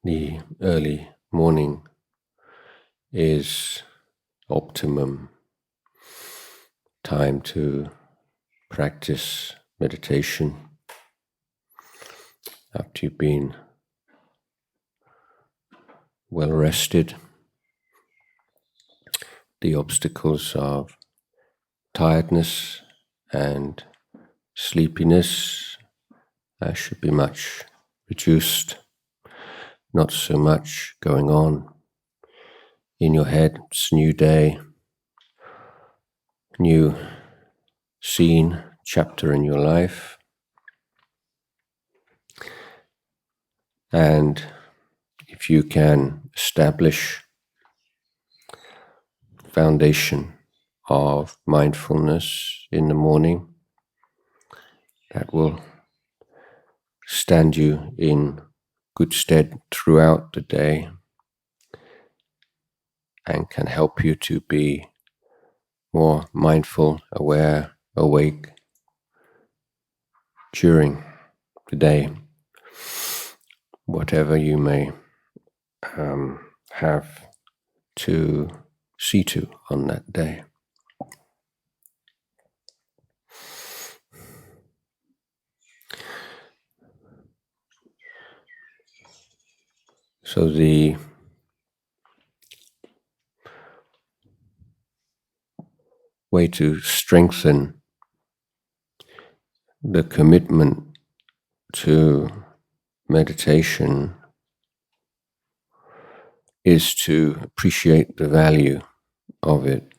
the early morning is optimum time to practice meditation after you've been well rested. The obstacles of tiredness and sleepiness should be much reduced. Not so much going on in your head. It's a new day, new scene, chapter in your life. And if you can establish foundation of mindfulness in the morning, that will stand you in good stead throughout the day and can help you to be more mindful, aware, awake during the day, whatever you may have to see to on that day. So the way to strengthen the commitment to meditation is to appreciate the value of it,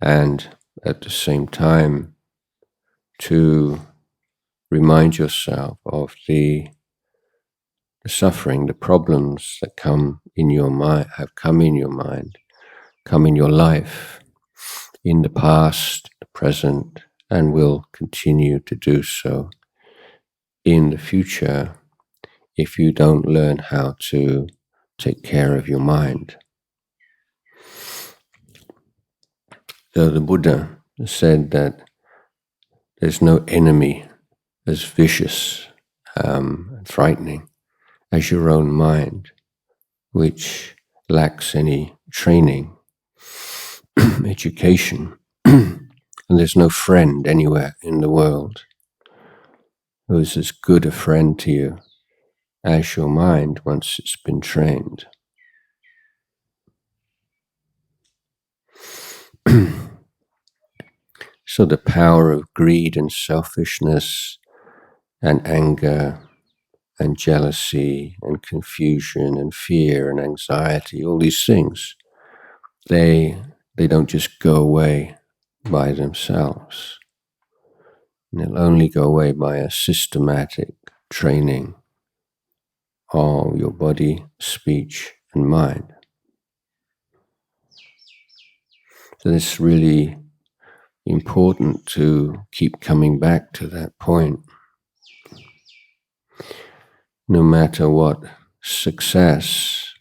and at the same time to remind yourself of the suffering, the problems that come in your mind, have come in your mind, come in your life, in the past, the present, and will continue to do so in the future if you don't learn how to take care of your mind. So the Buddha said that there's no enemy as vicious and frightening as your own mind, which lacks any training, education, and there's no friend anywhere in the world who is as good a friend to you as your mind once it's been trained. So the power of greed and selfishness and anger and jealousy and confusion and fear and anxiety, all these things, they don't just go away by themselves. They'll only go away by a systematic training of your body, speech, and mind. So it's really important to keep coming back to that point. No matter what success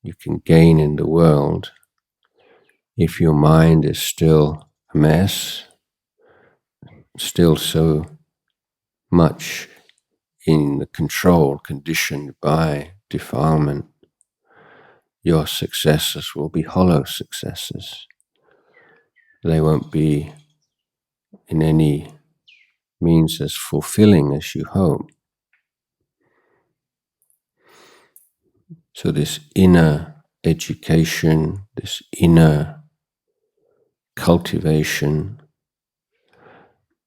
you can gain in the world, if your mind is still a mess, still so much in the control, conditioned by defilement, your successes will be hollow successes. They won't be in any means as fulfilling as you hope. So this inner education, this inner cultivation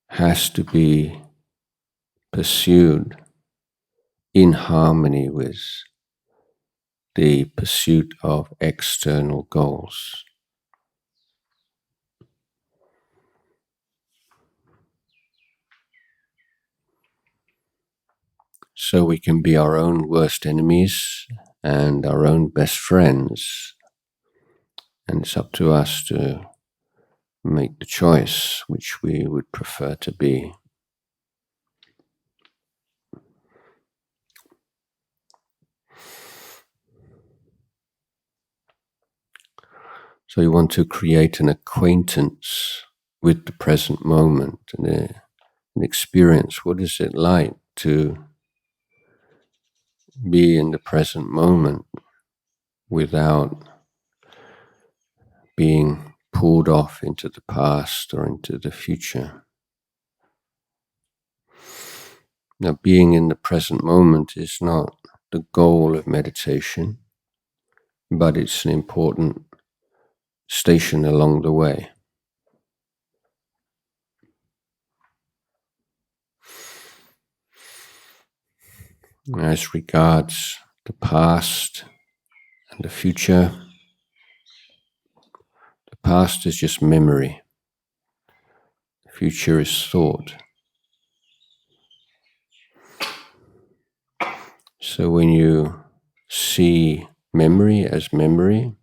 has to be pursued in harmony with the pursuit of external goals. So we can be our own worst enemies and our own best friends, and it's up to us to make the choice which we would prefer to be. So you want to create an acquaintance with the present moment and an experience. What is it like to be in the present moment without being pulled off into the past or into the future. Now, being in the present moment is not the goal of meditation, but it's an important station along the way. As regards the past and the future, the past is just memory. The future is thought. So when you see memory as memory,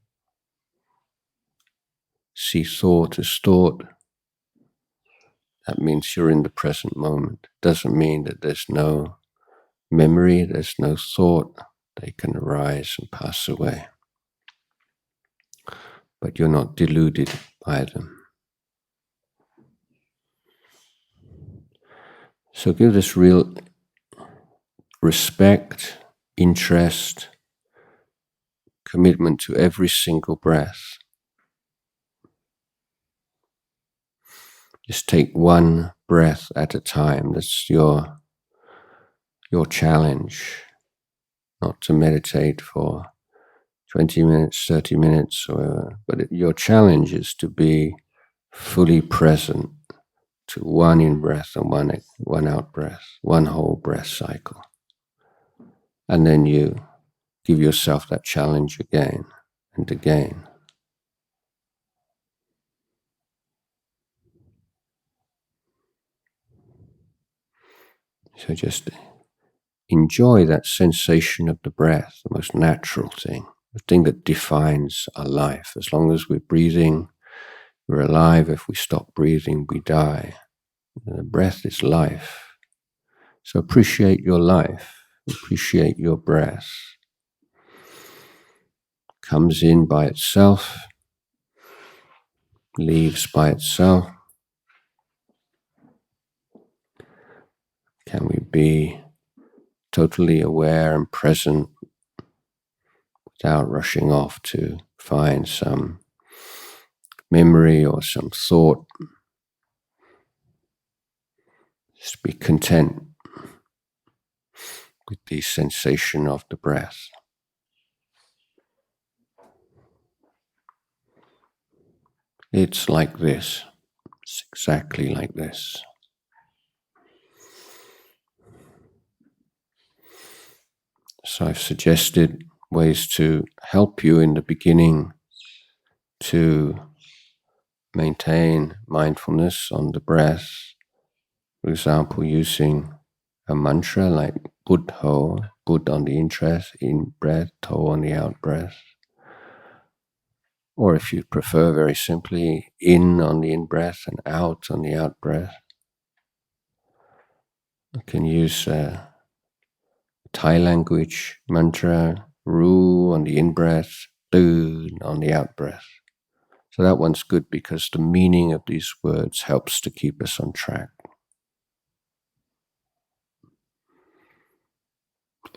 see thought as thought, that means you're in the present moment. It doesn't mean that there's no memory, there's no thought. They can arise and pass away. But you're not deluded by them. So give this real respect, interest, commitment to every single breath. Just take one breath at a time. That's your challenge. Not to meditate for 20 minutes, 30 minutes, but your challenge is to be fully present to one in-breath and one out-breath, one whole breath cycle. And then you give yourself that challenge again and again. So just enjoy that sensation of the breath, the most natural thing, the thing that defines our life. As long as we're breathing, we're alive. If we stop breathing, we die. The breath is life. So appreciate your life, appreciate your breath. Comes in by itself, leaves by itself. Can we be totally aware and present without rushing off to find some memory or some thought? Just be content with the sensation of the breath. It's like this. It's exactly like this. So I've suggested ways to help you in the beginning to maintain mindfulness on the breath. For example, using a mantra like Buddho, Bud on the in-breath, To on the out-breath. Or if you prefer, very simply, in on the in-breath and out on the out-breath. You can use Thai language mantra, Ru on the in-breath, Tu on the out-breath. So that one's good because the meaning of these words helps to keep us on track.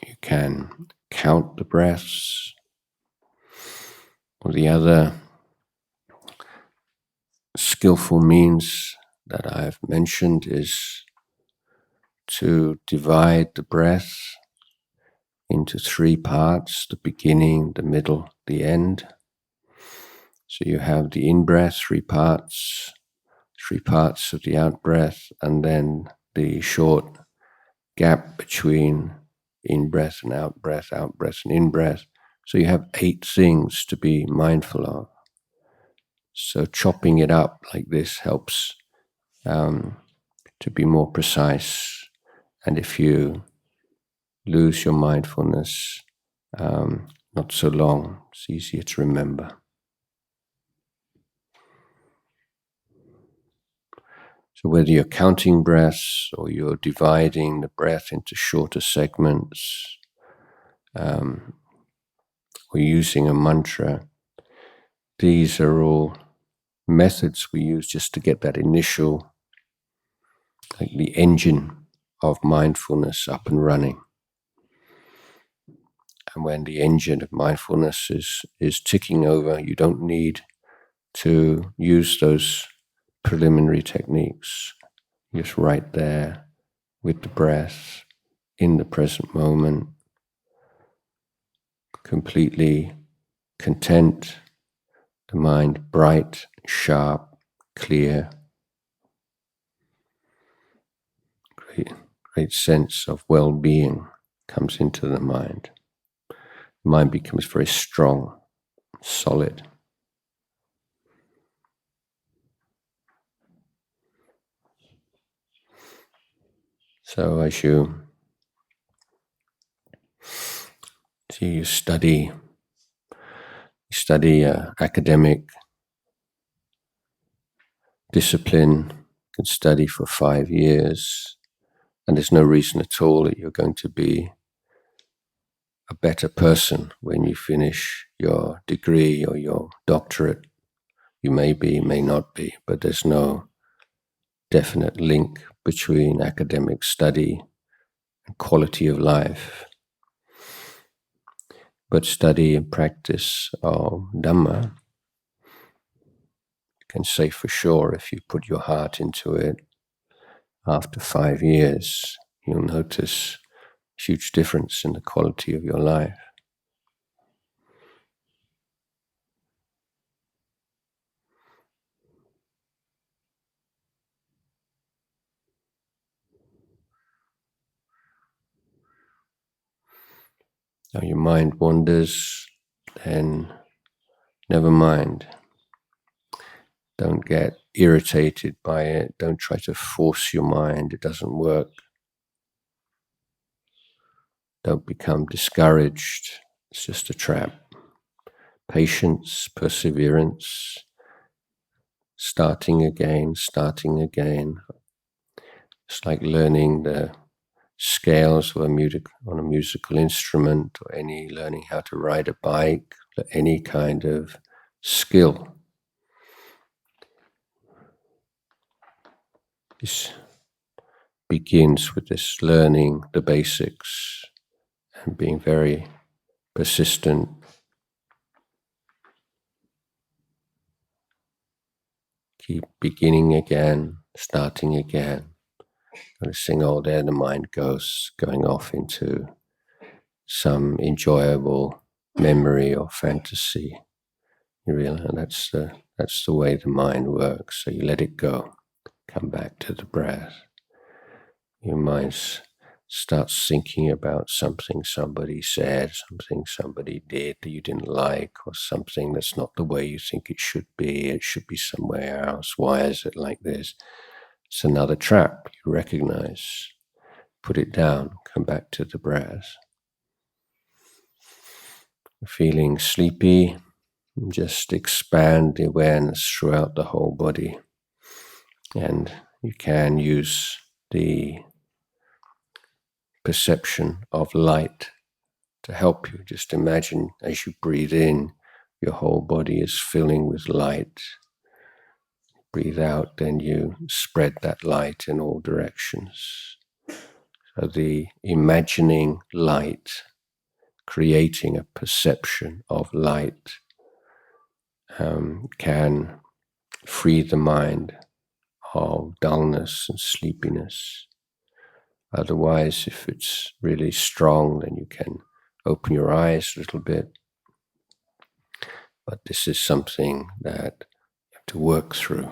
You can count the breaths, or the other skillful means that I've mentioned is to divide the breath into three parts: the beginning, the middle, the end. So you have the in-breath, three parts of the out-breath, and then the short gap between in-breath and out-breath and in-breath. So you have 8 things to be mindful of. So chopping it up like this helps to be more precise. And if you lose your mindfulness, not so long, it's easier to remember. So whether you're counting breaths or you're dividing the breath into shorter segments, or using a mantra, these are all methods we use just to get that initial, like the engine of mindfulness up and running. And when the engine of mindfulness is ticking over, you don't need to use those preliminary techniques. You're just right there with the breath, in the present moment, completely content, the mind bright, sharp, clear. Great sense of well-being comes into the mind. The mind becomes very strong, solid. So as you study academic discipline, you can study for 5 years, and there's no reason at all that you're going to be a better person when you finish your degree or your doctorate. You may be, may not be, but there's no definite link between academic study and quality of life. But study and practice of Dhamma, you can say for sure, if you put your heart into it, after 5 years, you'll notice a huge difference in the quality of your life. Now your mind wanders, then never mind. Don't get irritated by it. Don't try to force your mind. It doesn't work. Don't become discouraged. It's just a trap. Patience, perseverance, starting again. It's like learning the scales of on a musical instrument, or learning how to ride a bike, or any kind of skill. This begins with this learning the basics and being very persistent. Keep beginning again, starting again. Noticing, oh, there the mind goes, going off into some enjoyable memory or fantasy. You realize that's the way the mind works. So you let it go. Come back to the breath. Your mind starts thinking about something somebody said, something somebody did that you didn't like, or something that's not the way you think it should be. It should be somewhere else. Why is it like this? It's another trap. You recognize. Put it down. Come back to the breath. Feeling sleepy, just expand the awareness throughout the whole body. And you can use the perception of light to help you. Just imagine as you breathe in, your whole body is filling with light. Breathe out, then you spread that light in all directions. So the imagining light, creating a perception of light, can free the mind of dullness and sleepiness. Otherwise, if it's really strong, then you can open your eyes a little bit. But this is something that you have to work through.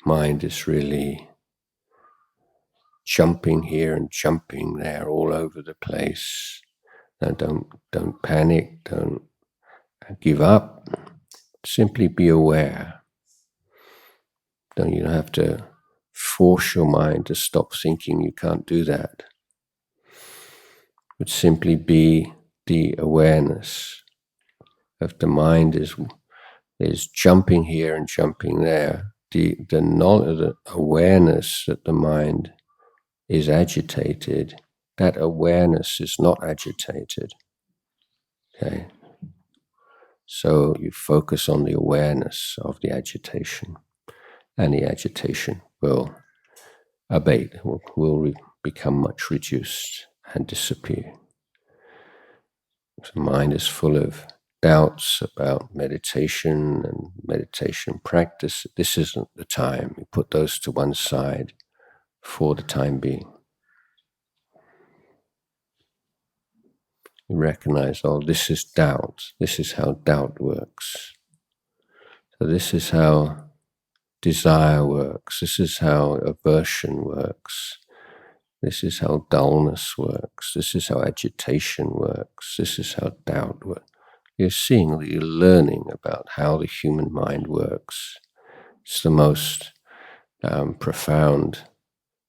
Mind is really jumping here and jumping there, all over the place. Now don't panic, don't give up. Simply be aware. You don't have to force your mind to stop thinking. You can't do that. But simply be the awareness of the mind is jumping here and jumping there. The awareness that the mind is agitated, that awareness is not agitated. Okay? So you focus on the awareness of the agitation, and the agitation will abate, will become much reduced. and disappear. The mind is full of doubts about meditation and meditation practice. This isn't the time. You put those to one side for the time being. You recognize, oh, this is doubt. This is how doubt works. So this is how desire works. This is how aversion works. This is how dullness works. This is how agitation works. This is how doubt works. You're seeing, you're learning about how the human mind works. It's the most profound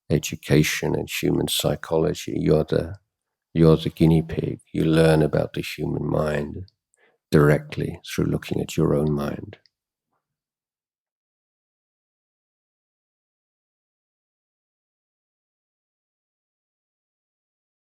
education in human psychology. You're the guinea pig. You learn about the human mind directly through looking at your own mind.